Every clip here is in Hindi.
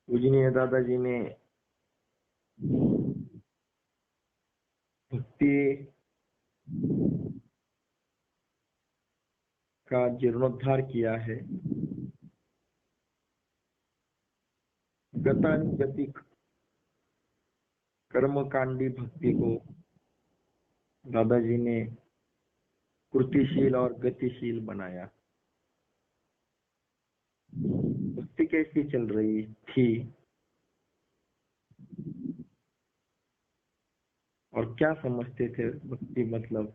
पूजनीय दादाजी ने भक्ति का जीर्णोद्धार किया है। गतानुगतिक कर्मकांडी भक्ति को दादाजी ने कृतिशील और गतिशील बनाया। भक्ति कैसी चल रही थी और क्या समझते थे भक्ति मतलब?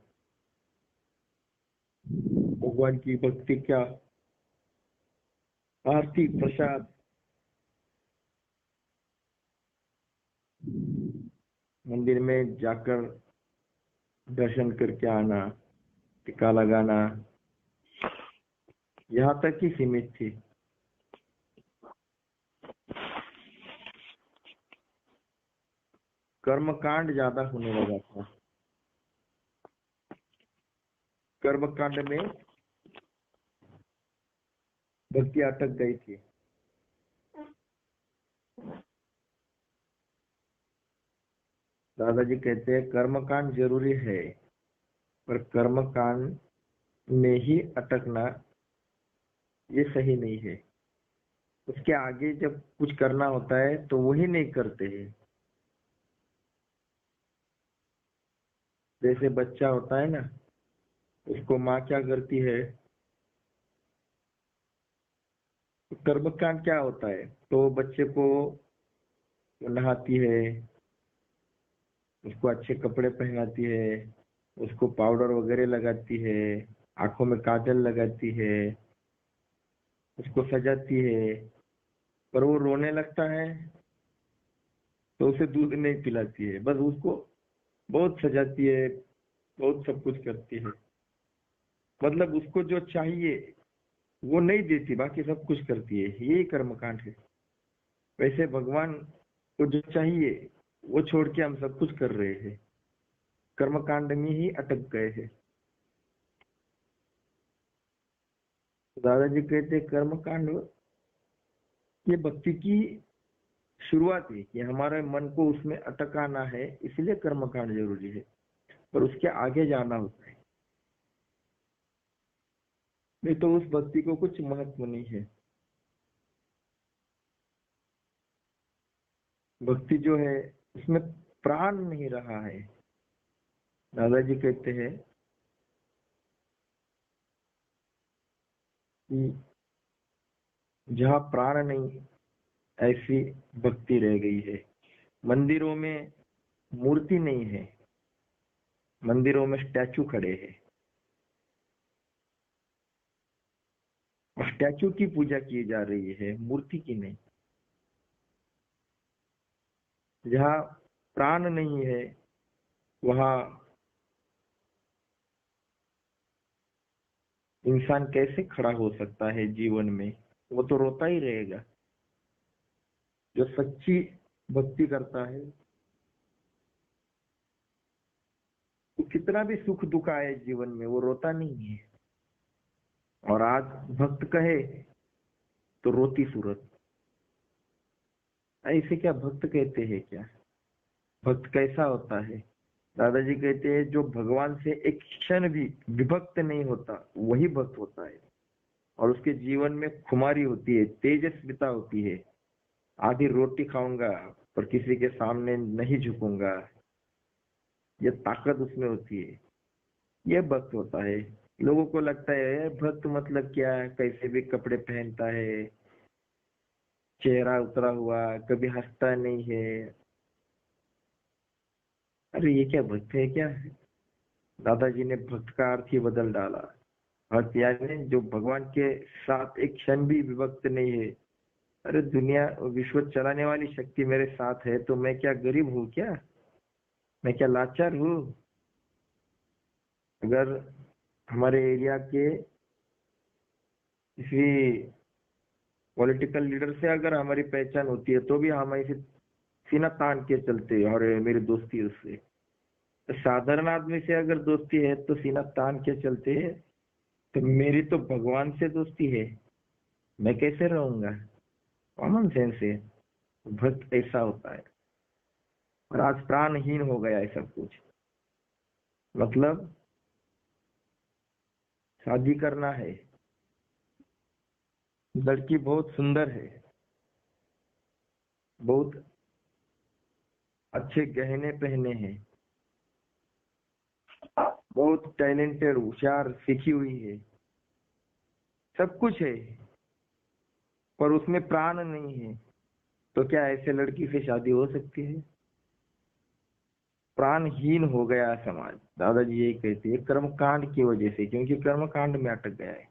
भगवान की भक्ति क्या? आरती, प्रसाद, मंदिर में जाकर दर्शन करके आना, टीका लगाना, यहाँ तक ही सीमित थी। कर्मकांड ज्यादा होने लगा था। कर्मकांड में भक्ति अटक गई थी। दादाजी कहते हैं कर्मकांड जरूरी है, पर कर्मकांड में ही अटकना ये सही नहीं है। उसके आगे जब कुछ करना होता है तो वही नहीं करते हैं। जैसे बच्चा होता है ना, उसको माँ क्या करती है, कर्मकांड क्या होता है, तो बच्चे को नहाती है, उसको अच्छे कपड़े पहनाती है, उसको पाउडर वगैरह लगाती है, आंखों में काजल लगाती है, उसको सजाती है। पर वो रोने लगता है तो उसे दूध नहीं पिलाती है, बस उसको बहुत सजाती है, बहुत सब कुछ करती है। मतलब उसको जो चाहिए वो नहीं देती, बाकी सब कुछ करती है। यही कर्मकांड है। वैसे भगवान को जो चाहिए वो छोड़ के हम सब कुछ कर रहे हैं, कर्मकांड में ही अटक गए हैं। दादाजी कहते कर्मकांड ये भक्ति की शुरुआत है कि हमारे मन को उसमें अटकाना है, इसलिए कर्मकांड जरूरी है, पर उसके आगे जाना होता है, नहीं तो उस भक्ति को कुछ महत्व नहीं है। भक्ति जो है उसमें प्राण नहीं रहा है। दादाजी कहते हैं कि जहाँ प्राण नहीं, ऐसी भक्ति रह गई है। मंदिरों में मूर्ति नहीं है, मंदिरों में स्टैचू खड़े हैं, और स्टैचू की पूजा की जा रही है, मूर्ति की नहीं। जहाँ प्राण नहीं है वहाँ इंसान कैसे खड़ा हो सकता है जीवन में? वो तो रोता ही रहेगा। जो सच्ची भक्ति करता है तो कितना भी सुख दुख आए जीवन में वो रोता नहीं है। और आज भक्त कहे तो रोती सूरत, ऐसे क्या भक्त कहते हैं क्या? भक्त कैसा होता है? दादाजी कहते हैं जो भगवान से एक क्षण भी विभक्त नहीं होता वही भक्त होता है। और उसके जीवन में खुमारी होती है, तेजस्विता होती है। आधी रोटी खाऊंगा पर किसी के सामने नहीं झुकूंगा, ये ताकत उसमें होती है। ये भक्त होता है। लोगों को लगता है भक्त मतलब क्या, कैसे भी कपड़े पहनता है, चेहरा उतरा हुआ, कभी हंसता नहीं है। अरे ये क्या भक्त है क्या? दादाजी ने भक्त का अर्थ ही बदल डाला। भक्त यानी जो भगवान के साथ एक क्षण भी विभक्त नहीं है। अरे दुनिया विश्व चलाने वाली शक्ति मेरे साथ है तो मैं क्या गरीब हूँ क्या? मैं क्या लाचार हूँ? अगर हमारे एरिया के किसी पॉलिटिकल लीडर से अगर हमारी पहचान होती है तो भी हम ऐसे सीना तान के चलते हैं, और मेरी दोस्ती है उससे। तो साधारण आदमी से अगर दोस्ती है तो सीना तान के चलते हैं। तो मेरी तो भगवान से दोस्ती है, मैं कैसे रहूंगा? कॉमन सेंस है। भक्त ऐसा होता है। और आज प्राणहीन हो गया है सब कुछ। मतलब शादी करना है, लड़की बहुत सुंदर है, बहुत अच्छे गहने पहने हैं, बहुत टैलेंटेड, होशियार, सीखी हुई है, सब कुछ है, पर उसमें प्राण नहीं है। तो क्या ऐसे लड़की से शादी हो सकती है? प्राणहीन हो गया समाज, दादाजी यही कहते हैं, कर्मकांड की वजह से, क्योंकि कर्मकांड में अटक गया है।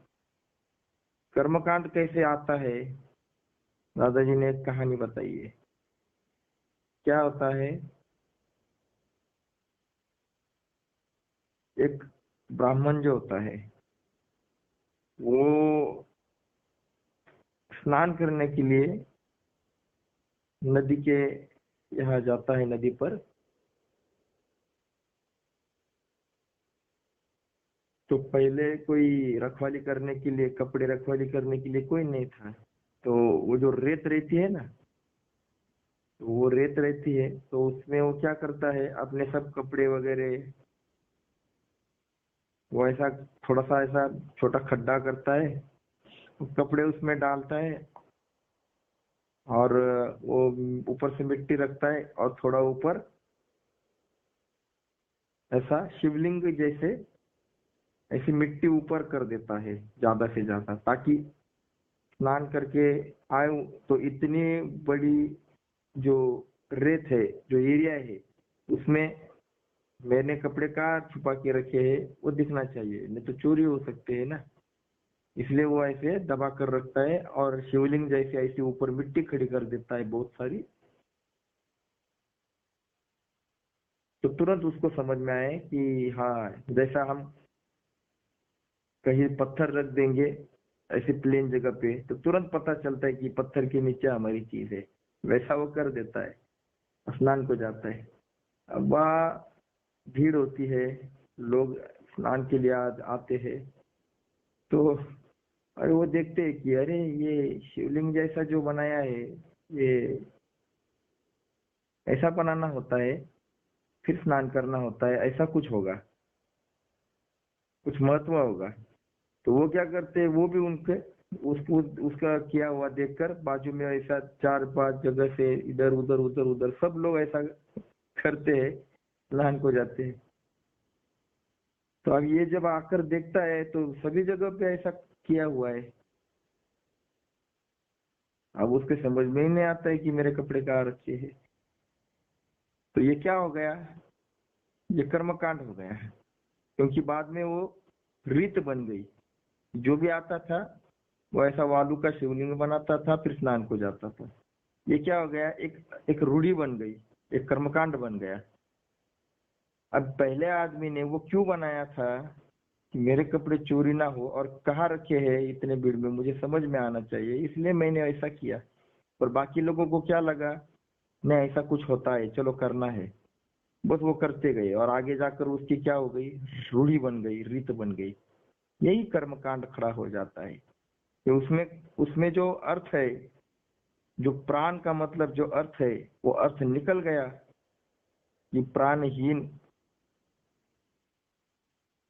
कर्मकांड कैसे आता है? दादाजी ने एक कहानी बताई है। क्या होता है, एक ब्राह्मण जो होता है वो स्नान करने के लिए नदी के यहाँ जाता है, नदी पर। तो पहले कोई रखवाली करने के लिए, कपड़े रखवाली करने के लिए कोई नहीं था। तो वो जो रेत रहती है ना, तो वो रेत रहती है, तो उसमें वो क्या करता है, अपने सब कपड़े वगैरह वो ऐसा थोड़ा सा ऐसा छोटा खड्डा करता है, कपड़े उसमें डालता है, और वो ऊपर से मिट्टी रखता है, और थोड़ा ऊपर ऐसा शिवलिंग जैसे ऐसी मिट्टी ऊपर कर देता है, ज्यादा से ज्यादा, ताकि स्नान करके आए तो इतनी बड़ी जो रेत है, जो एरिया है, उसमें मैंने कपड़े कहाँ छुपा के रखे हैं वो दिखना चाहिए, नहीं तो चोरी हो सकते है ना। इसलिए वो ऐसे दबा कर रखता है, और शिवलिंग जैसे ऐसे ऊपर मिट्टी खड़ी कर देता है बहुत सारी। तो तुरंत उसको समझ में आए कि हाँ, जैसा हम कहीं पत्थर रख देंगे ऐसे प्लेन जगह पे, तो तुरंत पता चलता है कि पत्थर के नीचे हमारी चीज है, वैसा वो कर देता है, स्नान को जाता है। अब वहाँ भीड़ होती है, लोग स्नान के लिए आते हैं। तो अरे वो देखते हैं कि अरे ये शिवलिंग जैसा जो बनाया है, ये ऐसा बनाना होता है, फिर स्नान करना होता है, ऐसा कुछ होगा, कुछ महत्व होगा। तो वो क्या करते हैं, वो भी उनके उसको उसका किया हुआ देखकर बाजू में ऐसा 4-5 जगह से इधर उधर उधर उधर सब लोग ऐसा करते हैं, स्नान को जाते हैं। तो अब ये जब आकर देखता है तो सभी जगह पे ऐसा किया हुआ है। अब उसके समझ में ही नहीं आता है कि मेरे कपड़े कहाँ रखे हैं। तो ये क्या हो गया, ये कर्मकांड हो गया, क्योंकि बाद में वो रीत बन गई। जो भी आता था वो ऐसा वालू का शिवलिंग बनाता था, फिर स्नान को जाता था। ये क्या हो गया, एक एक रूढ़ी बन गई, एक कर्मकांड बन गया। अब पहले आदमी ने वो क्यों बनाया था कि मेरे कपड़े चोरी ना हो, और कहाँ रखे हैं इतने भीड़ में, मुझे समझ में आना चाहिए, इसलिए मैंने ऐसा किया। पर बाकी लोगों को क्या लगा, नहीं ऐसा कुछ होता है, चलो करना है, बस वो करते गए, और आगे जाकर उसकी क्या हो गई, रूढ़ी बन गई, रीत बन गई। यही कर्मकांड खड़ा हो जाता है कि उसमें उसमें जो अर्थ है, जो प्राण का मतलब जो अर्थ है, वो अर्थ निकल गया कि प्राणहीन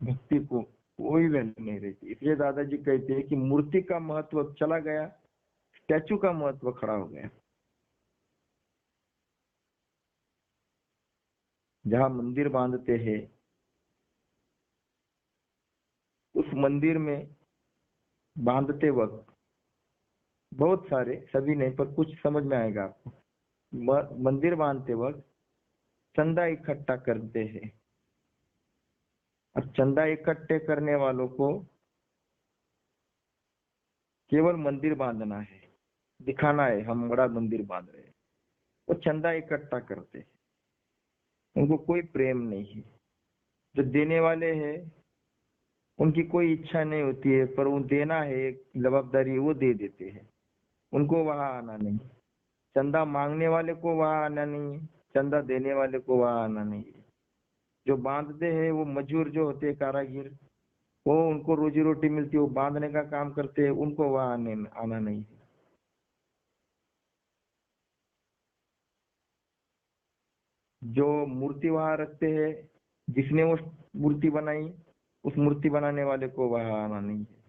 भक्ति को कोई वैल्यू नहीं रहती। इसलिए दादाजी कहते हैं कि मूर्ति का महत्व चला गया, स्टैचू का महत्व खड़ा हो गया। जहां मंदिर बांधते हैं, उस मंदिर में बांधते वक्त बहुत सारे, सभी नहीं पर कुछ समझ में आएगा आपको, मंदिर बांधते वक्त चंदा इकट्ठा करते हैं, और चंदा इकट्ठे करने वालों को केवल मंदिर बांधना है, दिखाना है हम बड़ा मंदिर बांध रहे हैं। वो चंदा इकट्ठा करते हैं, उनको कोई प्रेम नहीं है। जो देने वाले हैं उनकी कोई इच्छा नहीं होती है, पर वो देना है, एक जवाबदारी, वो दे देते हैं, उनको वहां आना नहीं। चंदा मांगने वाले को वहां आना नहीं है, चंदा देने वाले को वहां आना नहीं है। जो बांधते हैं वो मजूर जो होते हैं, कारागिर, वो उनको रोजी रोटी मिलती है, वो बांधने का काम करते हैं, उनको वहां आना नहीं है। जो मूर्ति वहां रखते हैं, जिसने वो मूर्ति बनाई, उस मूर्ति बनाने वाले को वहां आना नहीं है।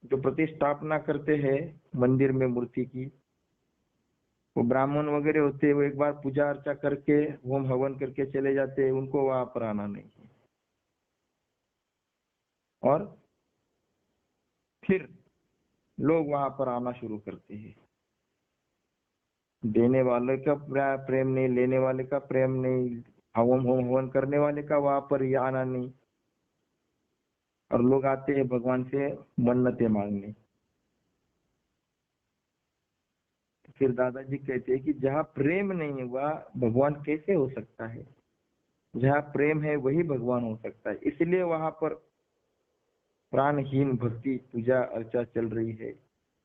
जो प्रतिष्ठापना करते हैं मंदिर में मूर्ति की, वो ब्राह्मण वगैरह होते हैं, वो एक बार पूजा अर्चा करके होम हवन करके चले जाते हैं, उनको वहां पर आना नहीं है। और फिर लोग वहां पर आना शुरू करते हैं। देने वाले का प्रेम नहीं, लेने वाले का प्रेम नहीं, होम हवन करने वाले का वहां पर ही आना नहीं, और लोग आते हैं भगवान से मन्नतें मांगने। फिर दादाजी कहते हैं कि जहाँ प्रेम नहीं है वह भगवान कैसे हो सकता है? जहाँ प्रेम है वही भगवान हो सकता है। इसलिए वहां पर प्राणहीन भक्ति पूजा अर्चा चल रही है,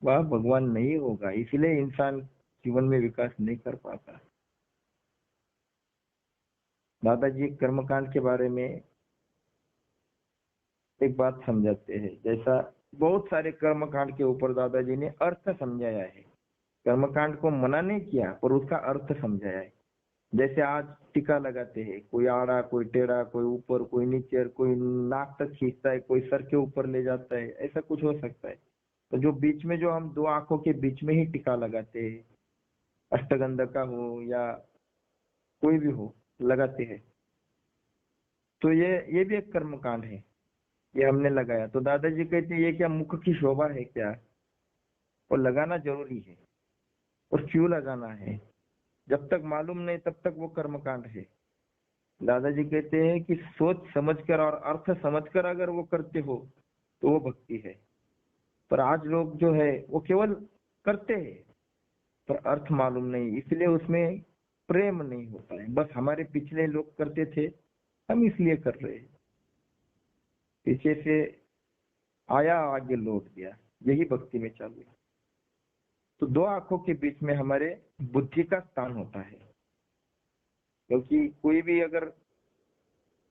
वह भगवान नहीं होगा। इसलिए इंसान जीवन में विकास नहीं कर पाता। दादाजी कर्मकांड के बारे में एक बात समझाते हैं। जैसा बहुत सारे कर्मकांड के ऊपर दादाजी ने अर्थ समझाया है। कर्मकांड को मना नहीं किया, पर उसका अर्थ समझाया है। जैसे आज टीका लगाते हैं, कोई आड़ा, कोई टेढ़ा, कोई ऊपर, कोई नीचे, कोई नाक तक खींचता है, कोई सर के ऊपर ले जाता है, ऐसा कुछ हो सकता है। तो जो बीच में, जो हम दो आंखों के बीच में ही टीका लगाते हैं, अष्टगंध का हो या कोई भी हो, लगाते हैं, तो ये भी एक कर्मकांड है। ये हमने लगाया तो दादाजी कहते हैं ये क्या मुख की शोभा है क्या? और लगाना जरूरी है। और क्यों लगाना है? जब तक मालूम नहीं तब तक वो कर्मकांड है। दादाजी कहते हैं कि सोच समझकर और अर्थ समझकर अगर वो करते हो तो वो भक्ति है। पर आज लोग जो है वो केवल करते हैं, पर अर्थ मालूम नहीं, इसलिए उसमें प्रेम नहीं होता है। बस हमारे पिछले लोग करते थे, हम इसलिए कर रहे हैं, पीछे से आया आगे लौट गया, यही भक्ति में चालू है। तो दो आंखों के बीच में हमारे बुद्धि का स्थान होता है। क्योंकि कोई भी अगर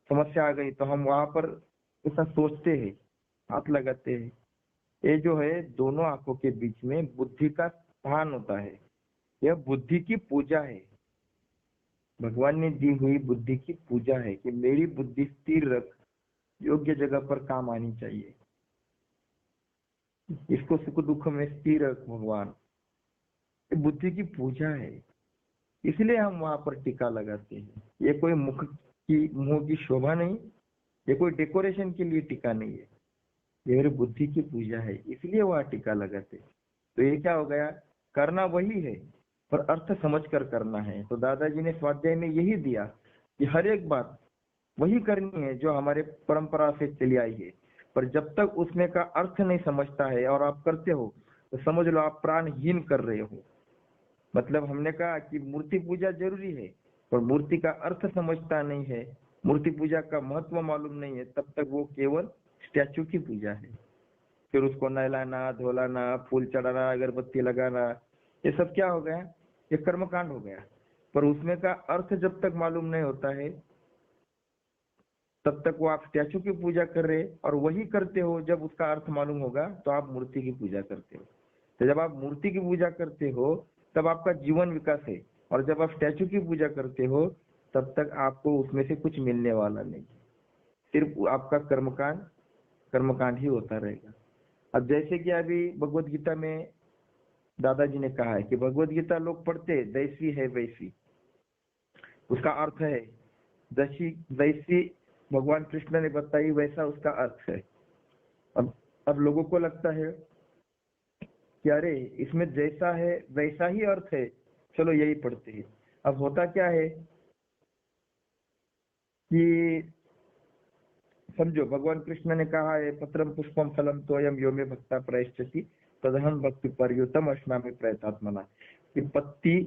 समस्या आ गई तो हम वहां पर ऐसा सोचते हैं, हाथ लगाते हैं। ये जो है दोनों आंखों के बीच में बुद्धि का स्थान होता है। यह बुद्धि की पूजा है, भगवान ने दी हुई बुद्धि की पूजा है कि मेरी बुद्धि स्थिर रख, योग्य जगह पर काम आनी चाहिए, इसको सुख दुख में स्थिर रख भगवान। ये बुद्धि की पूजा है, इसलिए हम वहां पर टीका लगाते हैं। ये कोई मुंह की शोभा नहीं, ये कोई डेकोरेशन के लिए टीका नहीं है, ये मेरी बुद्धि की पूजा है, इसलिए वहां टीका लगाते। तो ये क्या हो गया? करना वही है, पर अर्थ समझ कर करना है। तो दादाजी ने स्वाध्याय में यही दिया कि हर एक बात वही करनी है जो हमारे परंपरा से चली आई है, पर जब तक उसमें का अर्थ नहीं समझता है और आप करते हो तो समझ लो आप प्राणहीन कर रहे हो। मतलब हमने कहा कि मूर्ति पूजा जरूरी है, पर मूर्ति का अर्थ समझता नहीं है, मूर्ति पूजा का महत्व मालूम नहीं है, तब तक वो केवल स्टैचू की पूजा है। फिर उसको नहलाना, धोलाना, फूल चढ़ाना, अगरबत्ती लगाना, ये सब क्या हो गया? ये कर्मकांड हो गया। पर उसमें का अर्थ जब तक मालूम नहीं होता है तब तक वो आप स्टैचू की पूजा कर रहे, और वही करते हो जब उसका अर्थ मालूम होगा तो आप मूर्ति की पूजा करते हो। तो जब आप मूर्ति की पूजा करते हो तब आपका जीवन विकास है, और जब आप स्टैचू की पूजा करते हो तब तक आपको उसमें से कुछ मिलने वाला नहीं, सिर्फ आपका कर्मकांड कर्मकांड ही होता रहेगा। अब जैसे कि अभी भगवत गीता में दादाजी ने कहा है कि भगवत गीता लोग पढ़ते जैसी है वैसी, उसका अर्थ है जैसी वैसी भगवान कृष्ण ने बताई वैसा उसका अर्थ है। अब लोगों को लगता है कि अरे इसमें जैसा है वैसा ही अर्थ है, चलो यही पढ़ते हैं। अब होता क्या है कि समझो भगवान कृष्ण ने कहा है पत्रम पुष्पम फलम तोयम यो मे भक्ता प्रयश्चति तदहम भक्ति पर्युतम अश्नामि प्रयतात्मना। कि पत्ती,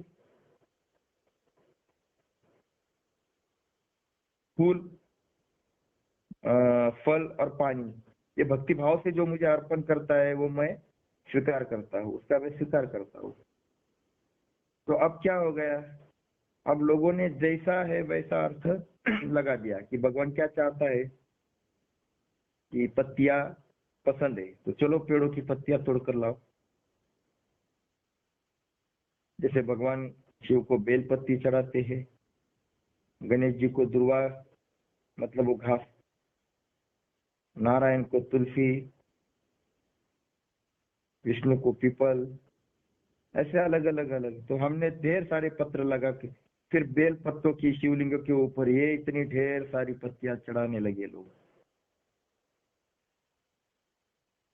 फूल, फल और पानी, ये भक्ति भाव से जो मुझे अर्पण करता है वो मैं स्वीकार करता हूँ, उसका मैं स्वीकार करता हूँ। तो अब क्या हो गया? अब लोगों ने जैसा है वैसा अर्थ लगा दिया कि भगवान क्या चाहता है कि पत्तियां पसंद है तो चलो पेड़ों की पत्तियां तोड़कर लाओ। जैसे भगवान शिव को बेलपत्ती चढ़ाते हैं, गणेश जी को दुर्वा मतलब वो घास, नारायण को तुलसी, विष्णु को पीपल, ऐसे अलग अलग अलग। तो हमने ढेर सारे पत्र लगा के फिर बेल पत्तों की शिवलिंग के ऊपर ये इतनी ढेर सारी पत्तियां चढ़ाने लगे लोग।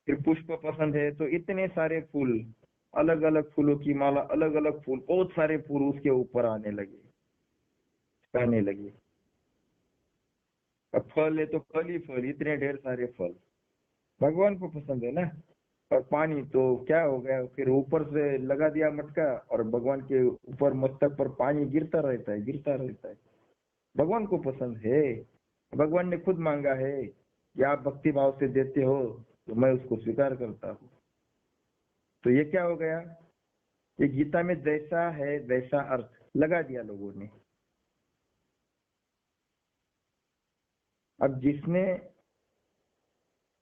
फिर पुष्प पसंद है तो इतने सारे फूल, अलग अलग फूलों की माला, अलग अलग फूल, बहुत सारे फूल उसके ऊपर आने लगे, आने लगे। अब फल है तो फल ही फल, इतने ढेर सारे फल भगवान को पसंद है ना। और पानी तो क्या हो गया, फिर ऊपर से लगा दिया मटका और भगवान के ऊपर मस्तक पर पानी गिरता रहता है, गिरता रहता है। भगवान को पसंद है, भगवान ने खुद मांगा है कि आप भक्ति भाव से देते हो तो मैं उसको स्वीकार करता हूँ। तो ये क्या हो गया, ये गीता में जैसा है वैसा अर्थ लगा दिया लोगों ने। अब जिसने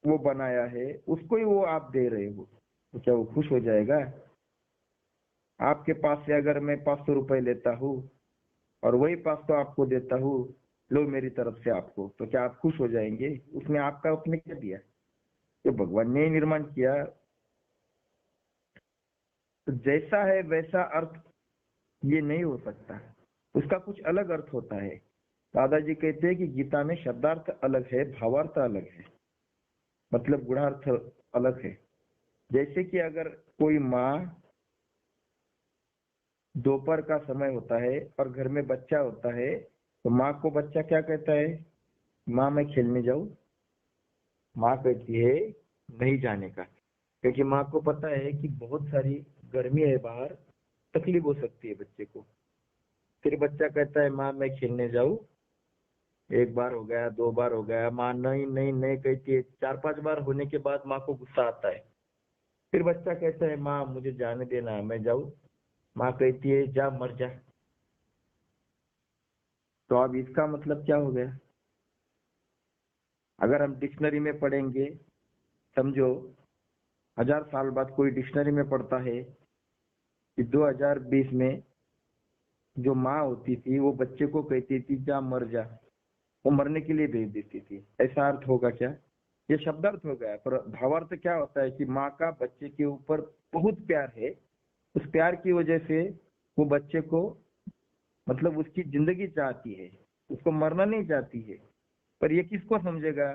वो बनाया है उसको ही वो आप दे रहे हो, तो क्या वो खुश हो जाएगा? आपके पास से अगर मैं 500 रुपए लेता हूँ और वही 500 आपको देता हूँ, लो मेरी तरफ से आपको, तो क्या आप खुश हो जाएंगे? उसने आपका उसने क्या दिया? तो भगवान ने ही निर्माण किया। तो जैसा है वैसा अर्थ ये नहीं हो सकता, उसका कुछ अलग अर्थ होता है। दादाजी कहते हैं कि गीता में शब्दार्थ अलग है, भावार्थ अलग है, मतलब गुणार्थ अलग है। जैसे कि अगर कोई माँ, दोपहर का समय होता है और घर में बच्चा होता है, तो माँ को बच्चा क्या कहता है? माँ मैं खेलने जाऊं? माँ कहती है नहीं जाने का, क्योंकि माँ को पता है कि बहुत सारी गर्मी है बाहर, तकलीफ हो सकती है बच्चे को। फिर बच्चा कहता है माँ मैं खेलने जाऊं। एक बार हो गया, दो बार हो गया, माँ नहीं नहीं नहीं कहती है। 4-5 बार होने के बाद माँ को गुस्सा आता है। फिर बच्चा कहता है माँ मुझे जाने देना, मैं जाऊं। माँ कहती है जा मर जा। तो अब इसका मतलब क्या हो गया? अगर हम डिक्शनरी में पढ़ेंगे, समझो 1000 साल बाद कोई डिक्शनरी में पढ़ता है कि 2020 में जो माँ होती थी वो बच्चे को कहती थी जा मर जा, वो मरने के लिए भेज देती थी, ऐसा अर्थ होगा क्या? ये शब्दार्थ हो गया। पर भावार्थ क्या होता है कि माँ का बच्चे के ऊपर बहुत प्यार है, उस प्यार की वजह से वो बच्चे को मतलब उसकी जिंदगी चाहती है, उसको मरना नहीं चाहती है। पर ये किसको समझेगा?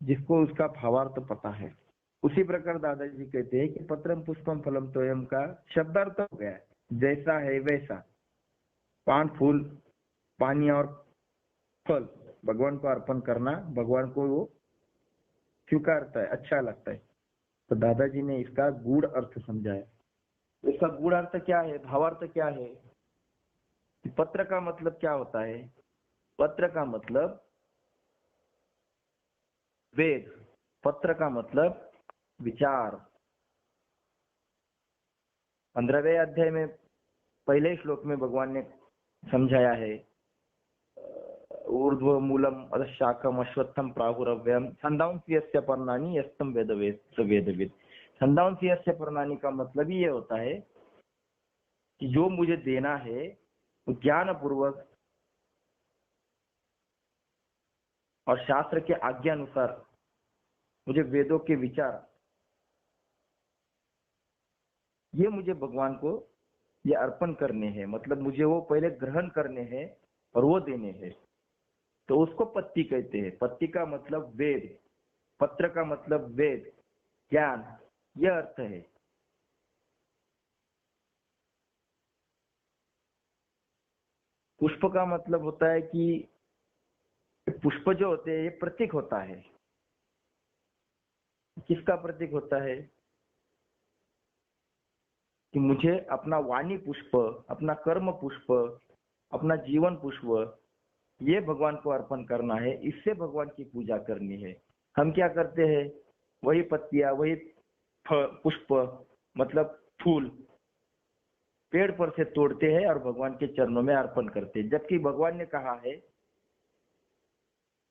जिसको उसका भावार्थ पता है। उसी प्रकार दादाजी कहते हैं कि पत्रम पुष्पम फलम तोयम का शब्दार्थ हो गया, जैसा है वैसा। पान, फूल, पानी और फल भगवान को अर्पण करना, भगवान को वो स्वीकारता है, अच्छा लगता है। तो दादाजी ने इसका गूढ़ अर्थ समझाया। इसका गूढ़ अर्थ क्या है, भावार्थ क्या है? पत्र का मतलब क्या होता है? पत्र का मतलब वेद, पत्र का मतलब विचार। 15वें अध्याय में पहले श्लोक में भगवान ने समझाया है, ऊर्ध्व मूलम अधशाखम अश्वत्थम प्राहुरव्यम छंदांसि यस्य पर्णानि यस्तम वेदविद। छंदांसि यस्य पर्णानि का मतलब ही ये होता है कि जो मुझे देना है वो ज्ञान पूर्वक और शास्त्र के आज्ञा अनुसार मुझे वेदों के विचार, ये मुझे भगवान को ये अर्पण करने हैं, मतलब मुझे वो पहले ग्रहण करने हैं और वो देने हैं। तो उसको पत्ती कहते हैं। पत्ती का मतलब वेद, पत्र का मतलब वेद, ज्ञान, यह अर्थ है। पुष्प का मतलब होता है कि पुष्प जो होते हैं ये प्रतीक होता है। किसका प्रतीक होता है? कि मुझे अपना वाणी पुष्प, अपना कर्म पुष्प, अपना जीवन पुष्प ये भगवान को अर्पण करना है, इससे भगवान की पूजा करनी है। हम क्या करते हैं, वही पत्तियां, वही पुष्प मतलब फूल पेड़ पर से तोड़ते हैं और भगवान के चरणों में अर्पण करते हैं। जबकि भगवान ने कहा है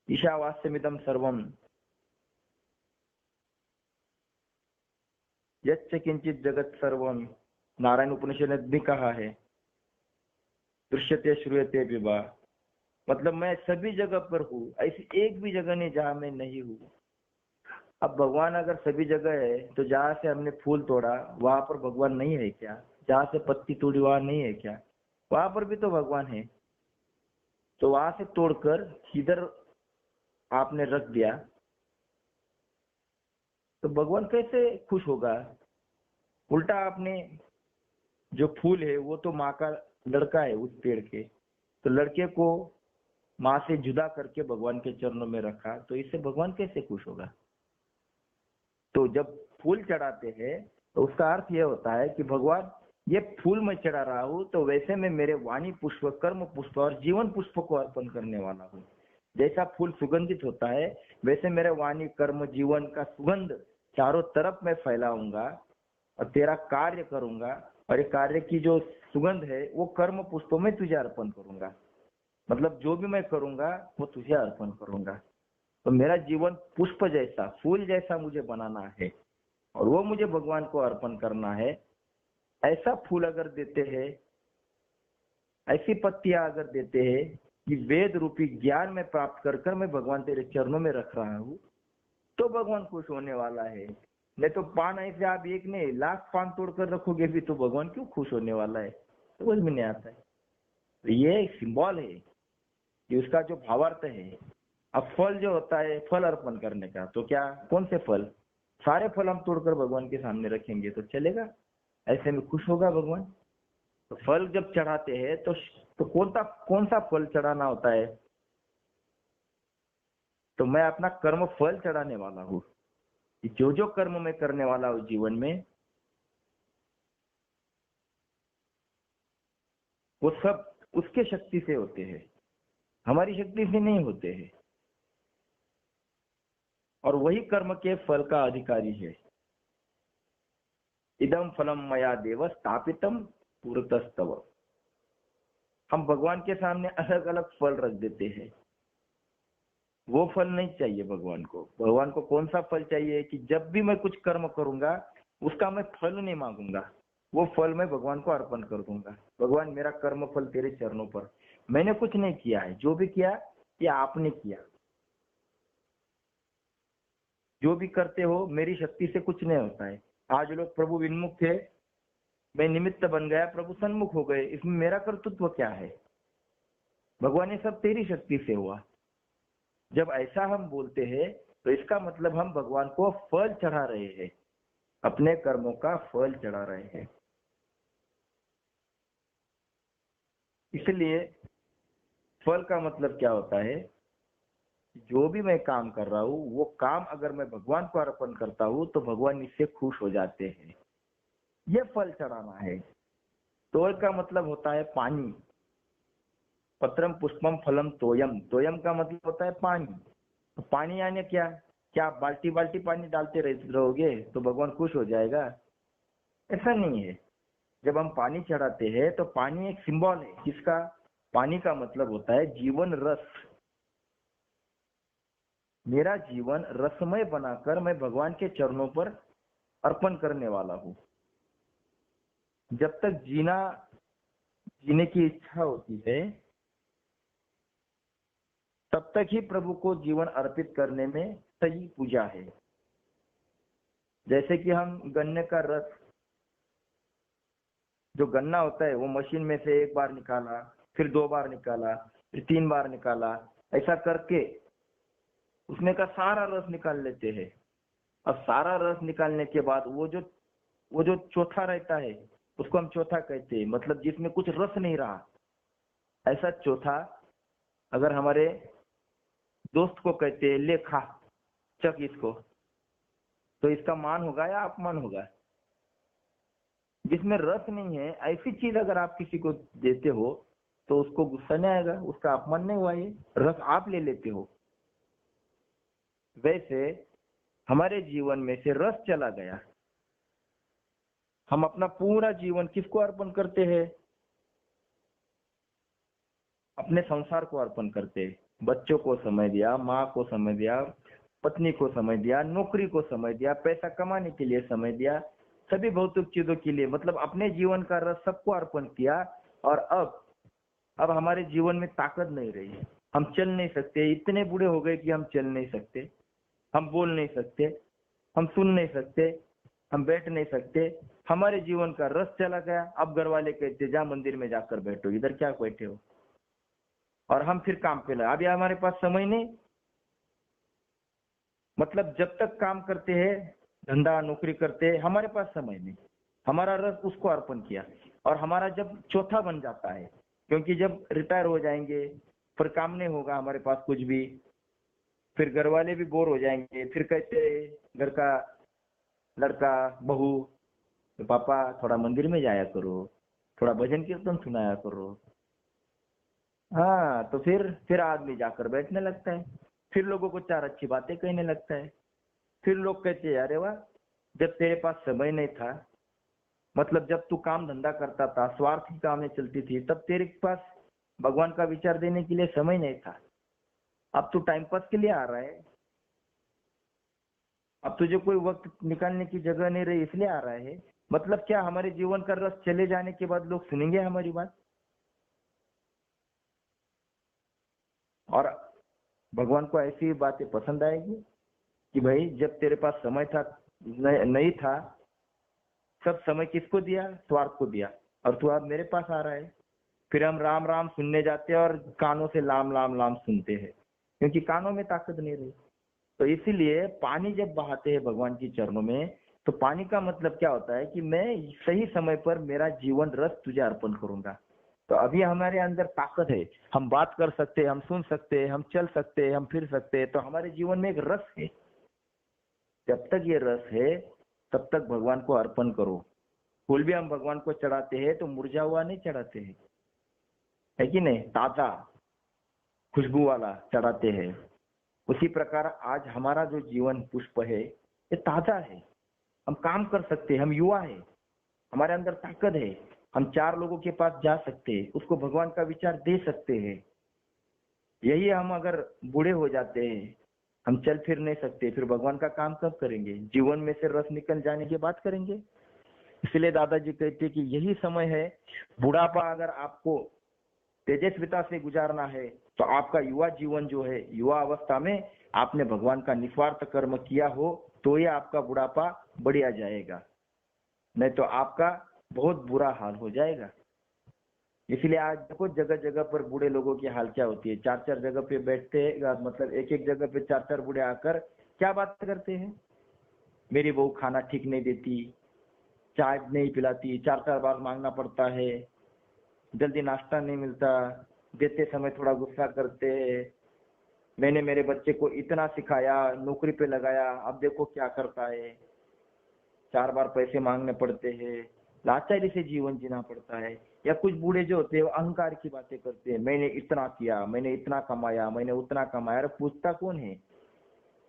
ईशावास्यमिदं सर्वम यच्च किंचित जगत सर्वम नारायण उपनिषद ने भी कहा है, दृश्यते श्रूयते विवा, मतलब मैं सभी जगह पर हूँ, ऐसी एक भी जगह नहीं जहाँ मैं नहीं हूँ। अब भगवान अगर सभी जगह है तो जहाँ से हमने फूल तोड़ा वहां पर भगवान नहीं है क्या? जहाँ से पत्ती तोड़ी वहां नहीं है क्या? वहां पर भी तो भगवान है। तो वहां से तोड़कर इधर आपने रख दिया तो भगवान कैसे खुश होगा? उल्टा आपने जो फूल है वो तो माँ का लड़का है उस पेड़ के, तो लड़के को माँ से जुदा करके भगवान के चरणों में रखा, तो इससे भगवान कैसे खुश होगा? तो जब फूल चढ़ाते हैं तो उसका अर्थ यह होता है कि भगवान ये फूल मैं चढ़ा रहा हूँ तो वैसे मैं मेरे वाणी पुष्प, कर्म पुष्प और जीवन पुष्प को अर्पण करने वाला हूँ। जैसा फूल सुगंधित होता है वैसे मेरे वाणी कर्म जीवन का सुगंध चारों तरफ मैं फैलाऊंगा और तेरा कार्य करूंगा, और ये कार्य की जो सुगंध है वो कर्म पुष्प में तुझे अर्पण करूंगा। मतलब जो भी मैं करूंगा वो तुझे अर्पण करूंगा। तो मेरा जीवन पुष्प जैसा, फूल जैसा मुझे बनाना है और वो मुझे भगवान को अर्पण करना है। ऐसा फूल अगर देते हैं, ऐसी पत्तियां अगर देते हैं कि वेद रूपी ज्ञान में प्राप्त कर कर मैं भगवान तेरे चरणों में रख रहा हूँ, तो भगवान खुश होने वाला है। नहीं तो पान ऐसे आप एक नहीं लाख पान तोड़कर रखोगे भी तो भगवान क्यों खुश होने वाला है? तो समझ में नहीं आता है। तो ये एक सिंबल है कि उसका जो भावार्थ है। अब फल जो होता है फल अर्पण करने का, तो क्या कौन से फल? सारे फल हम तोड़कर भगवान के सामने रखेंगे तो चलेगा? ऐसे में खुश होगा भगवान? तो फल जब चढ़ाते हैं तो कौन सा फल चढ़ाना होता है? तो मैं अपना कर्म फल चढ़ाने वाला हूँ। जो जो कर्म मैं करने वाला हूँ जीवन में, वो सब उसके शक्ति से होते हैं, हमारी शक्ति से नहीं होते हैं। और वही कर्म के फल का अधिकारी है। इदम फलम मया देव स्थापितम पुरतस्तव। हम भगवान के सामने अलग अलग फल रख देते हैं। वो फल नहीं चाहिए भगवान को। भगवान को कौन सा फल चाहिए कि जब भी मैं कुछ कर्म करूंगा उसका मैं फल नहीं मांगूंगा, वो फल मैं भगवान को अर्पण कर दूंगा। भगवान मेरा कर्म फल तेरे चरणों पर, मैंने कुछ नहीं किया है, जो भी किया ये आपने किया। जो भी करते हो मेरी शक्ति से कुछ नहीं होता है। आज लोग प्रभु विन्मुख थे, मैं निमित्त बन गया, प्रभु सन्मुख हो गए, इसमें मेरा कर्तृत्व क्या है? भगवान ये सब तेरी शक्ति से हुआ। जब ऐसा हम बोलते हैं तो इसका मतलब हम भगवान को फल चढ़ा रहे हैं, अपने कर्मों का फल चढ़ा रहे हैं। इसलिए फल का मतलब क्या होता है? जो भी मैं काम कर रहा हूँ वो काम अगर मैं भगवान को अर्पण करता हूँ तो भगवान इससे खुश हो जाते हैं। ये फल चढ़ाना है। तोय का मतलब होता है पानी। पत्रम पुष्पम फलम तोयम, तोयम का मतलब होता है पानी। तो पानी यानी क्या? क्या बाल्टी बाल्टी पानी डालते रहोगे तो भगवान खुश हो जाएगा? ऐसा नहीं है। जब हम पानी चढ़ाते हैं तो पानी एक सिंबल है। किसका? पानी का मतलब होता है जीवन रस। मेरा जीवन रसमय बनाकर मैं भगवान के चरणों पर अर्पण करने वाला हूँ। जब तक जीने की इच्छा होती है तब तक ही प्रभु को जीवन अर्पित करने में सही पूजा है। जैसे कि हम गन्ने का रस, जो गन्ना होता है वो मशीन में से एक बार निकाला, फिर 2 बार निकाला, फिर 3 बार निकाला, ऐसा करके उसमें का सारा रस निकाल लेते हैं। अब सारा रस निकालने के बाद वो जो चौथा रहता है उसको हम चौथा कहते हैं, मतलब जिसमें कुछ रस नहीं रहा। ऐसा चौथा अगर हमारे दोस्त को कहते हैं ले खा चख इसको, तो इसका मान होगा या अपमान होगा? जिसमें रस नहीं है ऐसी चीज अगर आप किसी को देते हो तो उसको गुस्सा नहीं आएगा, उसका अपमान नहीं हुआ, ये रस आप ले लेते हो। वैसे हमारे जीवन में से रस चला गया, हम अपना पूरा जीवन किसको अर्पण करते हैं? अपने संसार को अर्पण करते हैं। बच्चों को समय दिया, माँ को समय दिया, पत्नी को समय दिया, नौकरी को समय दिया, पैसा कमाने के लिए समय दिया, सभी भौतिक चीजों के लिए, मतलब अपने जीवन का रस सबको अर्पण किया। और अब हमारे जीवन में ताकत नहीं रही है, हम चल नहीं सकते, इतने बूढ़े हो गए कि हम चल नहीं सकते, हम बोल नहीं सकते, हम सुन नहीं सकते, हम बैठ नहीं सकते, हमारे जीवन का रस चला गया। अब घर वाले कहते जा मंदिर में जाकर बैठो, इधर क्या बैठे हो, और हम फिर काम पे लगे। अभी हमारे पास समय नहीं, मतलब जब तक काम करते हैं, धंधा नौकरी करते हैं, हमारे पास समय नहीं, हमारा रस उसको अर्पण किया। और हमारा जब चौथा बन जाता है, क्योंकि जब रिटायर हो जाएंगे फिर काम नहीं होगा हमारे पास कुछ भी, फिर घर वाले भी बोर हो जाएंगे, फिर कहते घर का लड़का बहू, तो पापा थोड़ा मंदिर में जाया करो, थोड़ा भजन कीर्तन सुनाया करो। हाँ, तो फिर आदमी जाकर बैठने लगता है, फिर लोगों को चार अच्छी बातें कहने लगता है, फिर लोग कहते हैं अरे वाह, जब तेरे पास समय नहीं था, मतलब जब तू काम धंधा करता था, स्वार्थ की कामें चलती थी, तब तेरे पास भगवान का विचार देने के लिए समय नहीं था। अब तू टाइम पास के लिए आ रहा है, अब तुझे कोई वक्त निकालने की जगह नहीं रही इसलिए आ रहा है। मतलब क्या हमारे जीवन का रस चले जाने के बाद लोग सुनेंगे हमारी बात? और भगवान को ऐसी बातें पसंद आएगी कि भाई जब तेरे पास समय था नहीं था, सब समय किसको दिया? स्वार्थ को दिया, और तू अब मेरे पास आ रहा है। फिर हम राम राम सुनने जाते हैं और कानों से लाम लाम लाम सुनते हैं, क्योंकि कानों में ताकत नहीं रही। तो इसीलिए पानी जब बहाते हैं भगवान के चरणों में, तो पानी का मतलब क्या होता है कि मैं सही समय पर मेरा जीवन रस तुझे अर्पण करूंगा। तो अभी हमारे अंदर ताकत है, हम बात कर सकते हैं, हम सुन सकते हैं, हम चल सकते हैं, हम फिर सकते हैं, तो हमारे जीवन में एक रस है। जब तक ये रस है तब तक भगवान को अर्पण करो। फूल भी हम भगवान को चढ़ाते हैं तो मुरझा हुआ नहीं चढ़ाते हैं, है कि नहीं, ताजा खुशबू वाला चढ़ाते हैं। उसी प्रकार आज हमारा जो जीवन पुष्प है ये ताजा है, हम काम कर सकते हैं, हम युवा है, हमारे अंदर ताकत है, हम चार लोगों के पास जा सकते हैं, उसको भगवान का विचार दे सकते हैं। यही हम अगर बूढ़े हो जाते हैं, हम चल फिर नहीं सकते, फिर भगवान का काम कब करेंगे? जीवन में से रस निकल जाने के बाद करेंगे। इसलिए दादाजी कहते कि यही समय है, बुढ़ापा अगर आपको तेजस्विता से गुजारना है तो आपका युवा जीवन जो है, युवा अवस्था में आपने भगवान का निस्वार्थ कर्म किया हो तो ये आपका बुढ़ापा बढ़िया जाएगा, नहीं तो आपका बहुत बुरा हाल हो जाएगा। इसलिए आज देखो जगह जगह पर बूढ़े लोगों की हाल क्या होती है, चार चार जगह पे बैठते हैं, मतलब एक एक जगह पे चार चार बूढ़े आकर क्या बात करते हैं, मेरी बहू खाना ठीक नहीं देती, चाय नहीं पिलाती, चार चार बार मांगना पड़ता है, जल्दी नाश्ता नहीं मिलता, देते समय थोड़ा गुस्सा करते हैं, मैंने मेरे बच्चे को इतना सिखाया, नौकरी पे लगाया, अब देखो क्या करता है, चार बार पैसे मांगने पड़ते हैं, लाचारी से जीवन जीना पड़ता है। या कुछ बूढ़े जो होते हैं वो अहंकार की बातें करते हैं, मैंने इतना किया, मैंने इतना कमाया, मैंने उतना कमाया। अरे पूछता कौन है?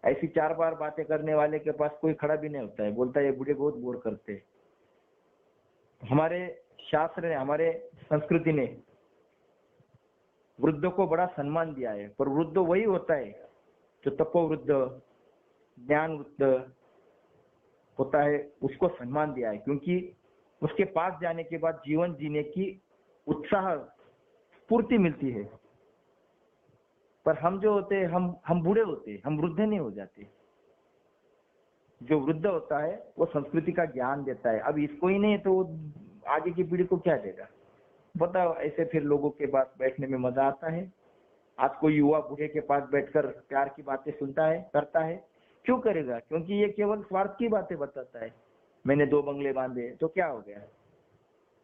ऐसी चार बार बातें करने वाले के पास कोई खड़ा भी नहीं होता है, बोलता है ये बूढ़े बहुत बोर करते हैं। हमारे शास्त्र ने, हमारे संस्कृति ने वृद्धों को बड़ा सम्मान दिया है, पर वृद्ध वही होता है जो तपोवृद्ध, ज्ञान वृद्ध होता है, उसको सम्मान दिया है, क्योंकि उसके पास जाने के बाद जीवन जीने की उत्साह स्फूर्ति मिलती है। पर हम जो होते हैं, हम बूढ़े होते हैं, हम वृद्ध नहीं हो जाते। जो वृद्ध होता है वो संस्कृति का ज्ञान देता है, अब इसको ही नहीं तो आगे की पीढ़ी को क्या देगा? बताओ। ऐसे फिर लोगों के पास बैठने में मजा आता है? आज कोई युवा बूढ़े के पास बैठकर प्यार की बातें सुनता है, करता है? क्यों करेगा? क्योंकि ये केवल स्वार्थ की बातें बताता है। मैंने 2 बंगले बांधे तो क्या हो गया?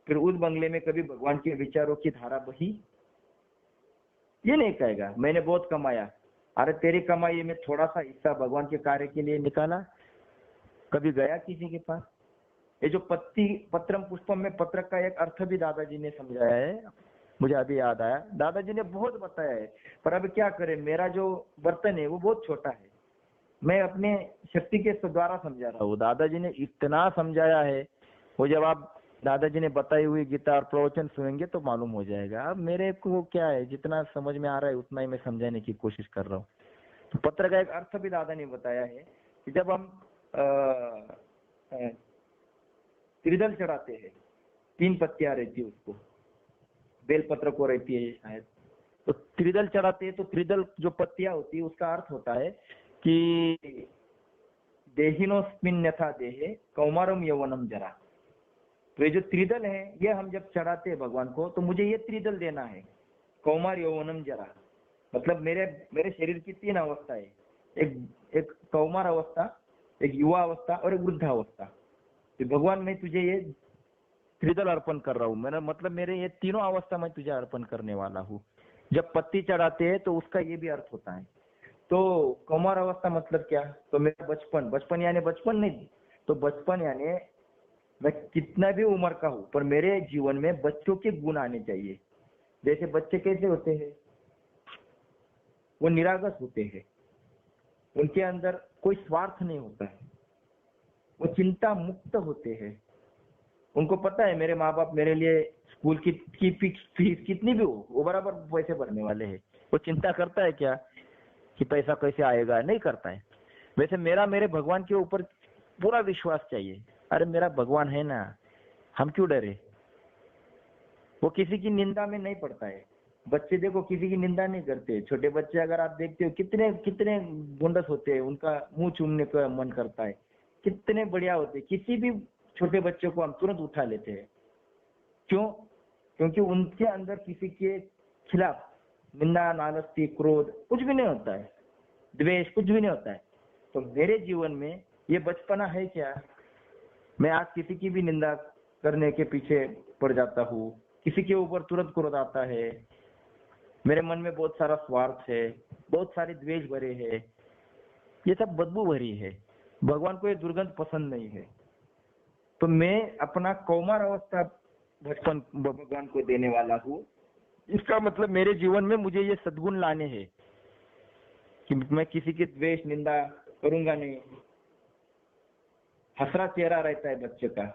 फिर उस बंगले में कभी भगवान के विचारों की धारा बही? ये नहीं कहेगा। मैंने बहुत कमाया, अरे तेरी कमाई में थोड़ा सा हिस्सा भगवान के कार्य के लिए निकाला, कभी गया किसी के पास? ये जो पत्रम पुष्पम में पत्र का एक अर्थ भी दादाजी ने समझाया है, मुझे अभी याद आया, दादाजी ने बहुत बताया है। पर अब क्या करें, मेरा जो बर्तन है वो बहुत छोटा है, मैं अपने शक्ति के द्वारा समझा रहा हूँ। दादाजी ने इतना समझाया है, वो जब आप दादाजी ने बताई हुई गीता और प्रवचन सुनेंगे तो मालूम हो जाएगा। अब मेरे को क्या है, जितना समझ में आ रहा है उतना ही मैं समझाने की कोशिश कर रहा हूँ। तो पत्र का एक अर्थ भी दादा ने बताया है कि जब हम त्रिदल चढ़ाते हैं, 3 पत्तियां रहती है उसको, बेलपत्र को रहती है शायद, तो त्रिदल चढ़ाते हैं। तो त्रिदल जो पत्तियां होती है उसका अर्थ होता है कि देहिनोस्मिन् यथा देहे कौमारम यौवनम जरा। तो ये जो त्रिदल है ये हम जब चढ़ाते हैं भगवान को, तो मुझे ये त्रिदल देना है, कौमार यौवनम जरा, मतलब मेरे शरीर की 3 अवस्था है, एक कौमार अवस्था, एक युवा अवस्था और एक वृद्धावस्था। तो भगवान मैं तुझे ये त्रिदल अर्पण कर रहा हूँ, मेरा मतलब मेरे ये तीनों अवस्था मैं तुझे अर्पण करने वाला हूँ। जब पत्ती चढ़ाते हैं तो उसका ये भी अर्थ होता है। तो कौमार अवस्था मतलब क्या, तो मेरा बचपन यानी बचपन नहीं, तो बचपन यानी मैं कितना भी उम्र का हूँ पर मेरे जीवन में बच्चों के गुण आने चाहिए। जैसे बच्चे कैसे होते हैं, वो निरागस होते हैं, उनके अंदर कोई स्वार्थ नहीं होता है, वो चिंता मुक्त होते हैं। उनको पता है मेरे माँ बाप मेरे लिए स्कूल की फीस कितनी भी हो वो बराबर पैसे भरने वाले हैं। वो चिंता करता है क्या कि पैसा कैसे आएगा, नहीं करता है। वैसे मेरे भगवान के ऊपर पूरा विश्वास चाहिए। अरे मेरा भगवान है ना, हम क्यों डरे। वो किसी की निंदा में नहीं पड़ता है। बच्चे देखो किसी की निंदा नहीं करते। छोटे बच्चे अगर आप देखते हो कितने कितने गुंडस होते हैं, उनका मुंह चूमने का मन करता है, कितने बढ़िया होते हैं। किसी भी छोटे बच्चे को हम तुरंत उठा लेते हैं। क्यों? क्योंकि उनके अंदर किसी के खिलाफ निंदा, नालस्ती, क्रोध कुछ भी नहीं होता है, द्वेष कुछ भी नहीं होता है। तो मेरे जीवन में ये बचपना है क्या? मैं आज किसी की भी निंदा करने के पीछे पड़ जाता हूँ, किसी के ऊपर तुरंत क्रोध आता है, मेरे मन में बहुत सारा स्वार्थ है, बहुत सारे द्वेष भरे है, ये सब बदबू भरी है। भगवान को ये दुर्गंध पसंद नहीं है। तो मैं अपना कौमार अवस्था बचपन भगवान को देने वाला हूँ। इसका मतलब मेरे जीवन में मुझे ये सद्गुण लाने हैं कि मैं किसी की द्वेष निंदा करूंगा नहीं। हंसरा चेहरा रहता है बच्चे का।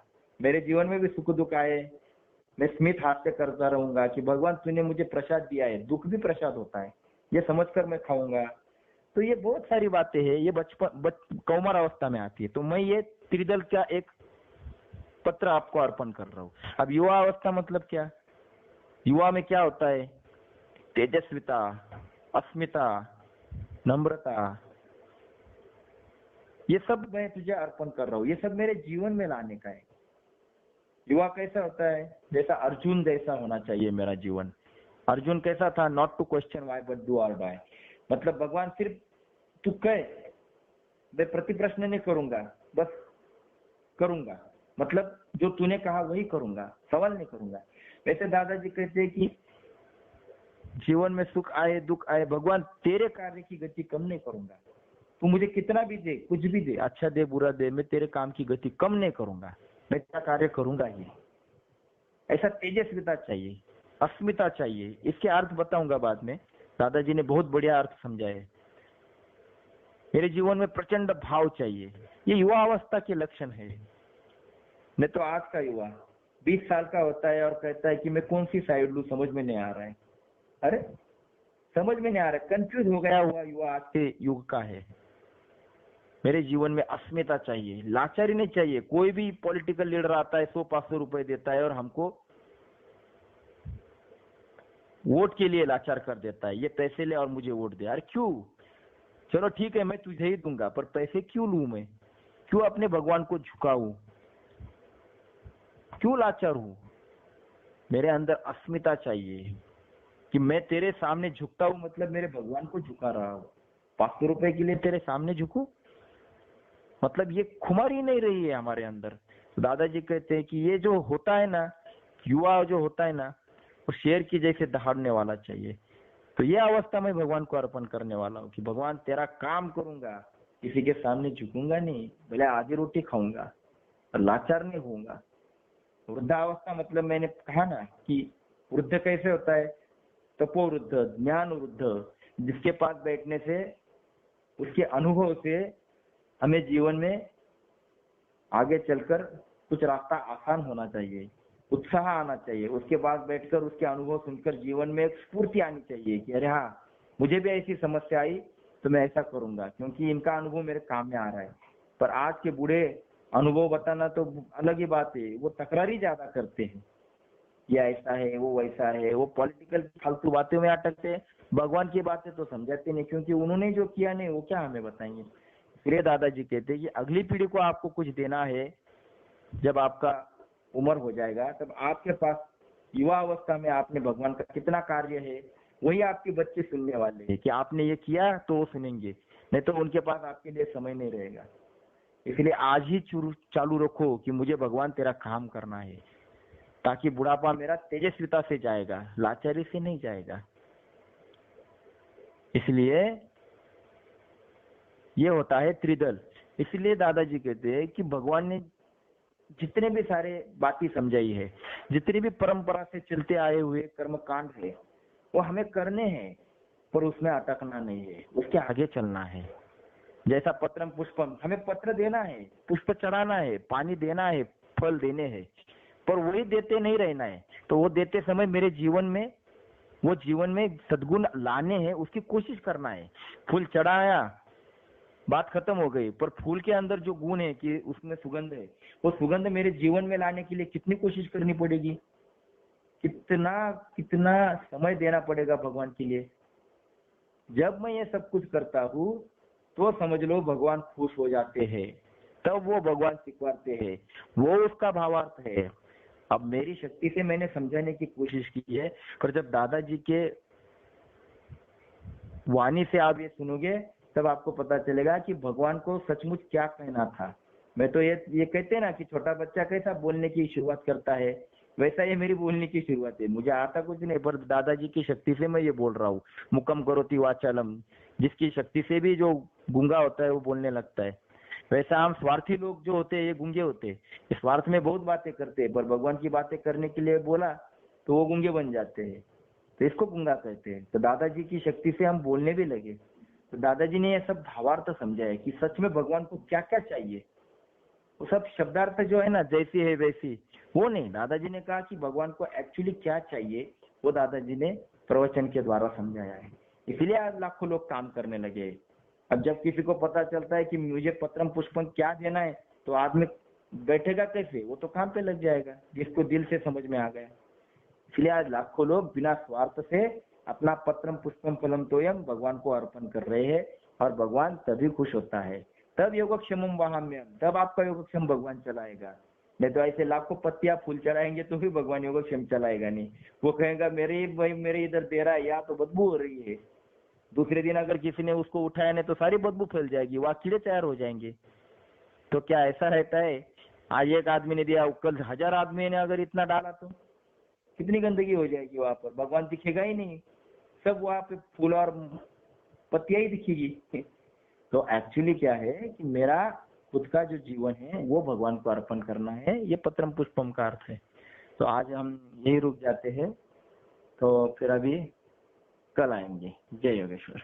मेरे जीवन में भी सुख दुख आए, मैं स्मित हास्य करता रहूंगा कि भगवान तूने मुझे प्रसाद दिया है, दुख भी प्रसाद होता है, ये समझकर मैं खाऊंगा। तो ये बहुत सारी बातें हैं, ये कौमार अवस्था में आती है। तो मैं ये त्रिदल का एक पत्र आपको अर्पण कर रहा हूँ। अब युवा अवस्था मतलब क्या? युवा में क्या होता है? तेजस्विता, अस्मिता, नम्रता, ये सब मैं तुझे अर्पण कर रहा हूँ। ये सब मेरे जीवन में लाने का है। युवा कैसा होता है? जैसा अर्जुन जैसा होना चाहिए मेरा जीवन। अर्जुन कैसा था? Not to question why but do और बाय। मतलब भगवान सिर्फ तू कह, मैं प्रति प्रश्न नहीं करूंगा, बस करूंगा, मतलब जो तूने कहा वही करूंगा, सवाल नहीं करूंगा। वैसे दादाजी कहते हैं कि जीवन में सुख आए दुख आए, भगवान तेरे कार्य की गति कम नहीं करूंगा। तू मुझे कितना भी दे, कुछ भी दे, अच्छा दे बुरा दे, मैं तेरे काम की गति कम नहीं करूंगा, मैं तेरा कार्य करूंगा ही। ऐसा तेजस्विता चाहिए, अस्मिता चाहिए। इसके अर्थ बताऊंगा बाद में। दादाजी ने बहुत बढ़िया अर्थ समझाए। मेरे जीवन में प्रचंड भाव चाहिए। ये युवा अवस्था के लक्षण है। नहीं तो आज का युवा 20 साल का होता है और कहता है कि मैं कौन सी साइड लूं, समझ में नहीं आ रहा है। अरे समझ में नहीं आ रहा, कंफ्यूज हो गया हुआ युवा आज के युग का है। मेरे जीवन में अस्मिता चाहिए, लाचारी नहीं चाहिए। कोई भी पॉलिटिकल लीडर आता है 100-500 रुपए देता है और हमको वोट के लिए लाचार कर देता है, ये पैसे ले और मुझे वोट दे। यार क्यों? चलो ठीक है मैं तुझे ही दूंगा, पर पैसे क्यों लूं मैं? क्यों अपने भगवान को झुकाऊं? क्यों लाचार हूं? मेरे अंदर अस्मिता चाहिए कि मैं तेरे सामने झुकता हूं, मतलब मेरे भगवान को झुका रहा हूं। 500 रुपए के लिए तेरे सामने झुकूं, मतलब ये खुमारी नहीं रही है हमारे अंदर। तो दादाजी कहते हैं कि ये जो होता है ना, युवा जो होता है ना, वो शेर की जैसे दहाड़ने वाला चाहिए। तो ये अवस्था में भगवान को अर्पण करने वाला हूँ कि भगवान तेरा काम करूंगा, किसी के सामने झुकूंगा नहीं, भले आधी रोटी खाऊंगा, लाचार नहीं होऊंगा। वृद्धावस्था मतलब मैंने कहा ना कि वृद्ध कैसे होता है? तपोवृद्ध, ज्ञान वृद्ध, जिसके पास बैठने से, उसके अनुभव से हमें जीवन में आगे चलकर कुछ रास्ता आसान होना चाहिए, उत्साह आना चाहिए। उसके पास बैठकर उसके अनुभव सुनकर जीवन में एक स्फूर्ति आनी चाहिए कि अरे हाँ, मुझे भी ऐसी समस्या आई तो मैं ऐसा करूंगा, क्योंकि इनका अनुभव मेरे काम में आ रहा है। पर आज के बूढ़े अनुभव बताना तो अलग ही बात है, वो तकरारी ज्यादा करते हैं, ये ऐसा है वो वैसा है, वो पॉलिटिकल फालतू बातें में अटकते हैं, भगवान की बातें तो समझाते नहीं, क्योंकि उन्होंने जो किया नहीं वो क्या हमें बताएंगे। इसलिए दादाजी कहते हैं कि अगली पीढ़ी को आपको कुछ देना है, जब आपका उम्र हो जाएगा तब आपके पास युवा अवस्था में आपने भगवान का कितना कार्य है वही आपके बच्चे सुनने वाले हैं, कि आपने ये किया तो वो सुनेंगे, नहीं तो उनके पास आपके लिए समय नहीं रहेगा। इसलिए आज ही चालू रखो कि मुझे भगवान तेरा काम करना है, ताकि बुढ़ापा मेरा तेजस्विता से जाएगा, लाचारी से नहीं जाएगा। इसलिए ये होता है त्रिदल। इसलिए दादाजी कहते हैं कि भगवान ने जितने भी सारे बातें समझाई है, जितनी भी परंपरा से चलते आए हुए कर्म कांड है, वो हमें करने हैं, पर उसमें अटकना नहीं है, उसके आगे चलना है। जैसा पत्रम पुष्पम, हमें पत्र देना है, पुष्प चढ़ाना है, पानी देना है, फल देने हैं, पर वही देते नहीं रहना है। तो वो देते समय मेरे जीवन में, वो जीवन में सद्गुण लाने हैं, उसकी कोशिश करना है। फूल चढ़ाया, बात खत्म हो गई, पर फूल के अंदर जो गुण है कि उसमें सुगंध है, वो सुगंध मेरे जीवन में लाने के लिए कितनी कोशिश करनी पड़ेगी, कितना कितना समय देना पड़ेगा भगवान के लिए। जब मैं ये सब कुछ करता हूँ तो समझ लो भगवान खुश हो जाते हैं, तब वो भगवान स्वीकारते हैं, वो उसका भावार्थ है। अब मेरी शक्ति से मैंने समझाने की कोशिश की है, पर जब दादाजी के वाणी से आप ये सुनोगे तब आपको पता चलेगा कि भगवान को सचमुच क्या कहना था। मैं तो ये कहते हैं ना कि छोटा बच्चा कैसा बोलने की शुरुआत करता है, वैसा ये मेरी बोलने की शुरुआत है। मुझे आता कुछ नहीं, पर दादाजी की शक्ति से मैं ये बोल रहा हूँ। मुकम करोति वाचालम, जिसकी शक्ति से भी जो गूंगा होता है वो बोलने लगता है। वैसा हम स्वार्थी लोग जो होते हैं ये गूंगे होते हैं, स्वार्थ में बहुत बातें करते हैं, पर भगवान की बातें करने के लिए बोला तो वो गूंगे बन जाते हैं, तो इसको गूंगा कहते हैं। तो दादाजी की शक्ति से हम बोलने भी लगे, तो दादाजी ने ये सब भावार्थ समझा है कि सच में भगवान को क्या क्या चाहिए। वो सब शब्दार्थ जो है ना, जैसी है वैसी, वो नहीं। दादाजी ने कहा कि भगवान को एक्चुअली क्या चाहिए, वो दादाजी ने प्रवचन के द्वारा समझाया है। इसलिए आज लाखों लोग काम करने लगे। अब जब किसी को पता चलता है कि मुझे पत्रम पुष्पम क्या देना है, तो आदमी बैठेगा कैसे, वो तो काम पे लग जाएगा, जिसको दिल से समझ में आ गया। इसलिए आज लाखों लोग बिना स्वार्थ से अपना पत्रम पुष्पम फलम तोयम भगवान को अर्पण कर रहे हैं, और भगवान तभी खुश होता है, तब योगक्षेमम वहाम्यम, तब आपका योगक्षेम भगवान चलाएगा। नहीं तो ऐसे लाखों पत्तियां फूल चढ़ाएंगे तो भी भगवान योगक्षेम चलाएगा नहीं। वो कहेगा मेरे भाई मेरे इधर दे रहा है, या तो बदबू हो रही है। दूसरे दिन अगर किसी ने उसको उठाया नहीं तो सारी बदबू फैल जाएगी, वहां कीड़े तैयार हो जाएंगे। तो क्या ऐसा रहता है, आज एक आदमी ने दिया, कल 1000 आदमी ने अगर इतना डाला तो कितनी गंदगी हो जाएगी, वहां पर भगवान दिखेगा ही नहीं, सब वहां पे फूल और पत्तियां ही दिखेगी। तो एक्चुअली क्या है कि मेरा खुद का जो जीवन है वो भगवान को अर्पण करना है, ये पत्रम पुष्पम का अर्थ है। तो आज हम यही रुक जाते हैं, तो फिर अभी कल आएंगे। जय योगेश्वर।